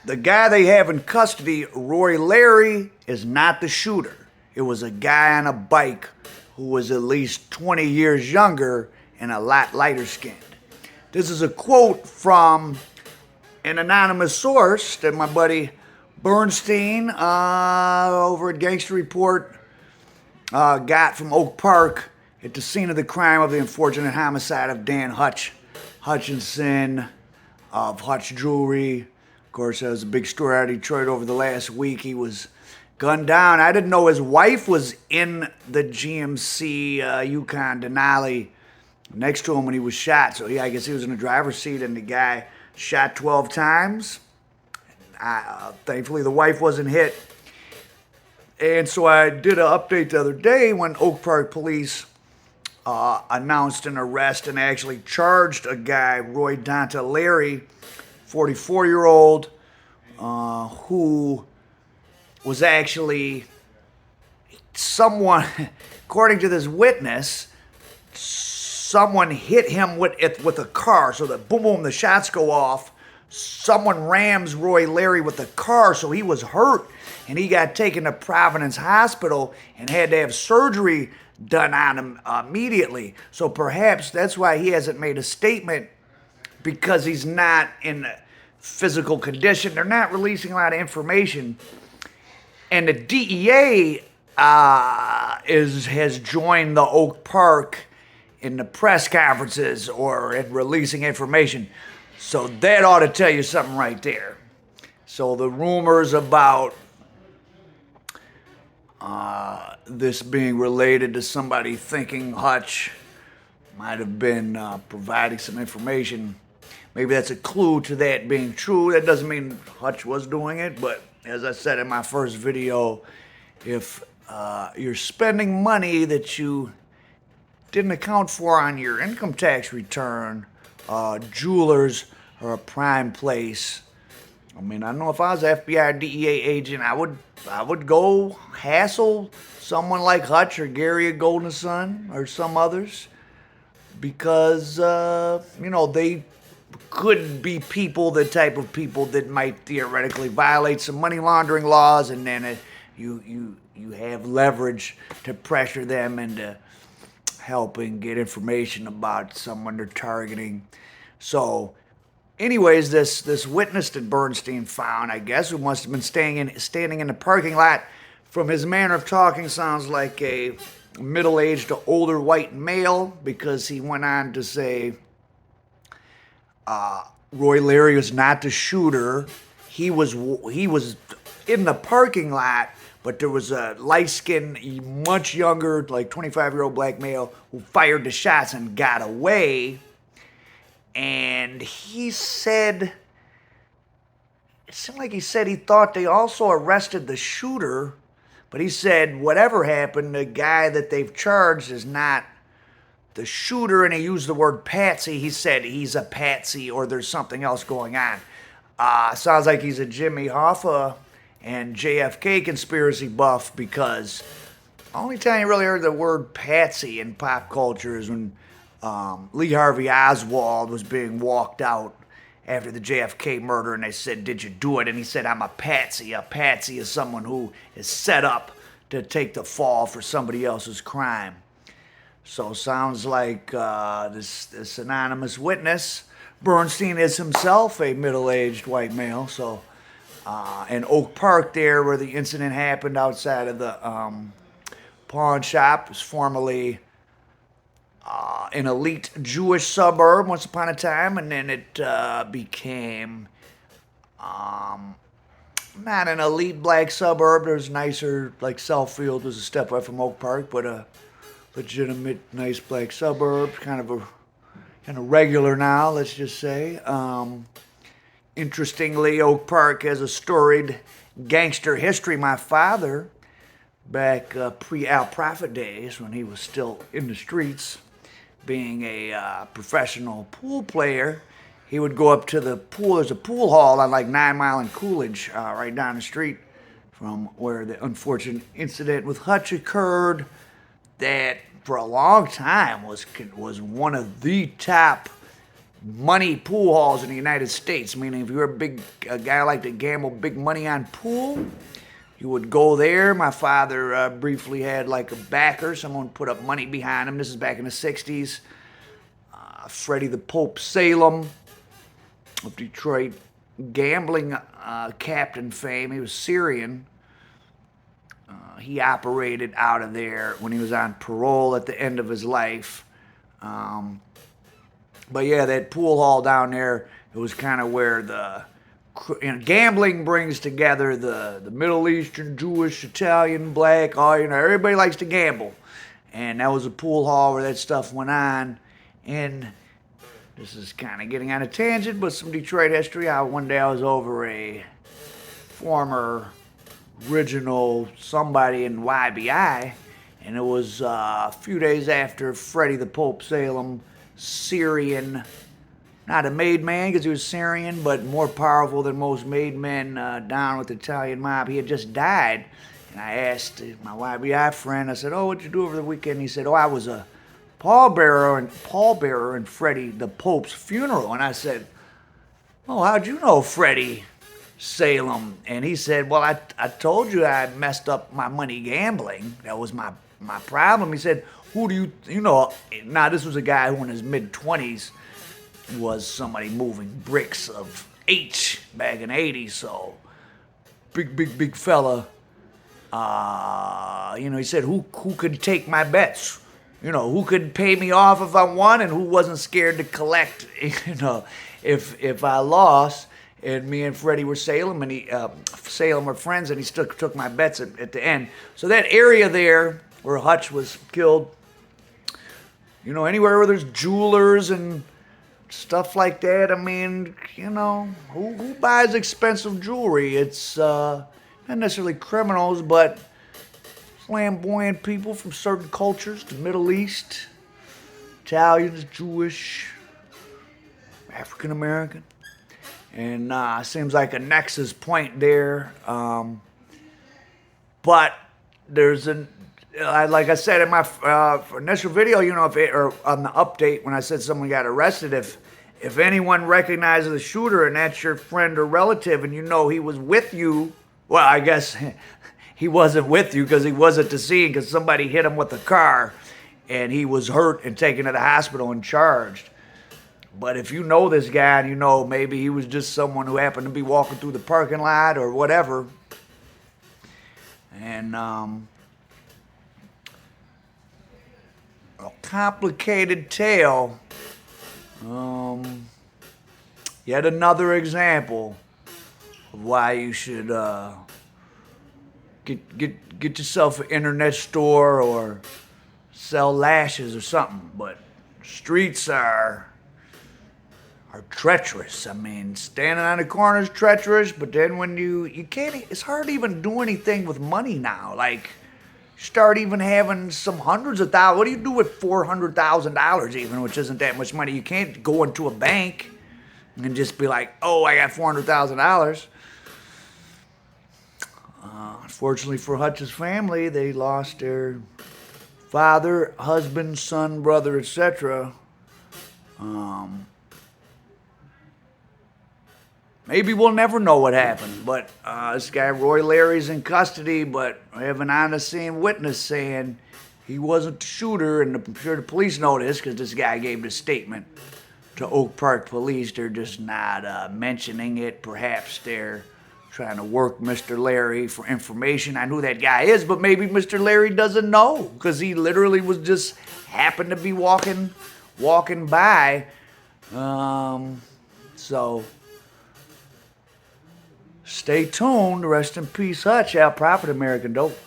the guy they have in custody, Roy Larry, is not the shooter. It was a guy on a bike who was at least 20 years younger and a lot lighter skinned. This is a quote from an anonymous source that my buddy Bernstein over at Gangster Report got from Oak Park at the scene of the crime of the unfortunate homicide of Dan Hutchinson of Hutch Jewelry. Of course, that was a big story out of Detroit over the last week. He was gunned down. I didn't know his wife was in the GMC Yukon Denali next to him when he was shot. So yeah, I guess he was in the driver's seat and the guy shot 12 times. Thankfully, the wife wasn't hit. And so I did an update the other day when Oak Park police announced an arrest and actually charged a guy, Roy Donta Larry, 44-year-old, who was actually someone, according to this witness, someone hit him with a car. So that boom, boom, the shots go off. Someone rams Roy Larry with the car, so he was hurt, and he got taken to Providence Hospital and had to have surgery done on him immediately. So perhaps that's why he hasn't made a statement, because he's not in physical condition. They're not releasing a lot of information. And the DEA has joined the Oak Park in the press conferences or in releasing information. So that ought to tell you something right there. So the rumors about this being related to somebody thinking Hutch might have been providing some information, maybe that's a clue to that being true. That doesn't mean Hutch was doing it, but as I said in my first video, if you're spending money that you didn't account for on your income tax return, jewelers are a prime place. I mean, I know if I was an FBI or DEA agent, I would go hassle someone like Hutch or Gary at Golden Sun or some others, because they could be the type of people that might theoretically violate some money laundering laws, and then you have leverage to pressure them into helping get information about someone they're targeting. So anyways, this witness that Bernstein found, I guess, who must have been standing in the parking lot, from his manner of talking, sounds like a middle-aged to older white male, because he went on to say Roy Larry was not the shooter. He was in the parking lot, but there was a light-skinned, much younger, like 25-year-old black male who fired the shots and got away. And he said, it seemed like he said he thought they also arrested the shooter, but he said whatever happened, the guy that they've charged is not the shooter, and he used the word patsy. He said he's a patsy or there's something else going on. Sounds like he's a Jimmy Hoffa and JFK conspiracy buff, because the only time you really heard the word patsy in pop culture is when Lee Harvey Oswald was being walked out after the JFK murder, and they said, "Did you do it?" And he said, "I'm a patsy." A patsy is someone who is set up to take the fall for somebody else's crime. So sounds like this anonymous witness, Bernstein, is himself a middle-aged white male. So in Oak Park there, where the incident happened outside of the pawn shop, was formerly an elite Jewish suburb once upon a time, and then it became not an elite black suburb. There's nicer, like Southfield was a step away from Oak Park, but a legitimate, nice black suburb, kind of regular now, let's just say. Interestingly, Oak Park has a storied gangster history. My father, back pre-Al Prophet days, when he was still in the streets, being a professional pool player, he would go up to the pool. There's a pool hall on like 9 Mile and Coolidge, right down the street from where the unfortunate incident with Hutch occurred, that for a long time was one of the top money pool halls in the United States. Meaning, if you're a guy who liked to gamble big money on pool, you would go there. My father briefly had like a backer. Someone put up money behind him. This is back in the 60s. Freddie the Pope Salem of Detroit, gambling captain fame. He was Syrian. He operated out of there when he was on parole at the end of his life. But yeah, that pool hall down there, it was kind of where gambling brings together the Middle Eastern, Jewish, Italian, black, everybody likes to gamble. And that was a pool hall where that stuff went on. And this is kind of getting on a tangent, but some Detroit history. One day I was over a former original somebody in YBI, and it was a few days after Freddie the Pope Salem, Syrian, not a made man because he was Syrian, but more powerful than most made men down with the Italian mob. He had just died, and I asked my YBI friend, I said, "Oh, what'd you do over the weekend?" He said, "Oh, I was a pallbearer in Freddie the Pope's funeral." And I said, "Oh, how'd you know Freddie Salem?" And he said, "Well, I told you I messed up my money gambling. That was my problem." He said, "Who do you know?" Now, this was a guy who in his mid-20s was somebody moving bricks of H back in the 80s, so big fella. He said, who could take my bets? Who could pay me off if I won, and who wasn't scared to collect, if I lost. And me and Freddie were Salem, and Salem were friends, and he still took my bets at the end. So that area there where Hutch was killed, anywhere where there's jewelers and stuff like that, I mean, who buys expensive jewelry? It's not necessarily criminals, but flamboyant people from certain cultures, the Middle East, Italians, Jewish, African American. And seems like a nexus point there. But there's like I said in my initial video, or on the update when I said someone got arrested, if anyone recognizes the shooter and that's your friend or relative and he was with you, well, I guess he wasn't with you because he was at the scene because somebody hit him with a car and he was hurt and taken to the hospital and charged. But if you know this guy and maybe he was just someone who happened to be walking through the parking lot or whatever, and a complicated tale, yet another example of why you should get yourself an internet store or sell lashes or something. But streets are treacherous. I mean, standing on the corner is treacherous, but then when you can't, it's hard to even do anything with money now. Like, start even having some hundreds of thousands. What do you do with $400,000 even, which isn't that much money? You can't go into a bank and just be like, "Oh, I got $400,000. Unfortunately for Hutch's family, they lost their father, husband, son, brother, etc. Maybe we'll never know what happened, but this guy Roy Larry's in custody, but I have an on-the-scene witness saying he wasn't the shooter, and I'm sure the police know this because this guy gave the statement to Oak Park Police. They're just not mentioning it. Perhaps they're trying to work Mr. Larry for information on who that guy is, but maybe Mr. Larry doesn't know because he literally was just happened to be walking by. So stay tuned. Rest in peace, Hutch. Out profit, American dope.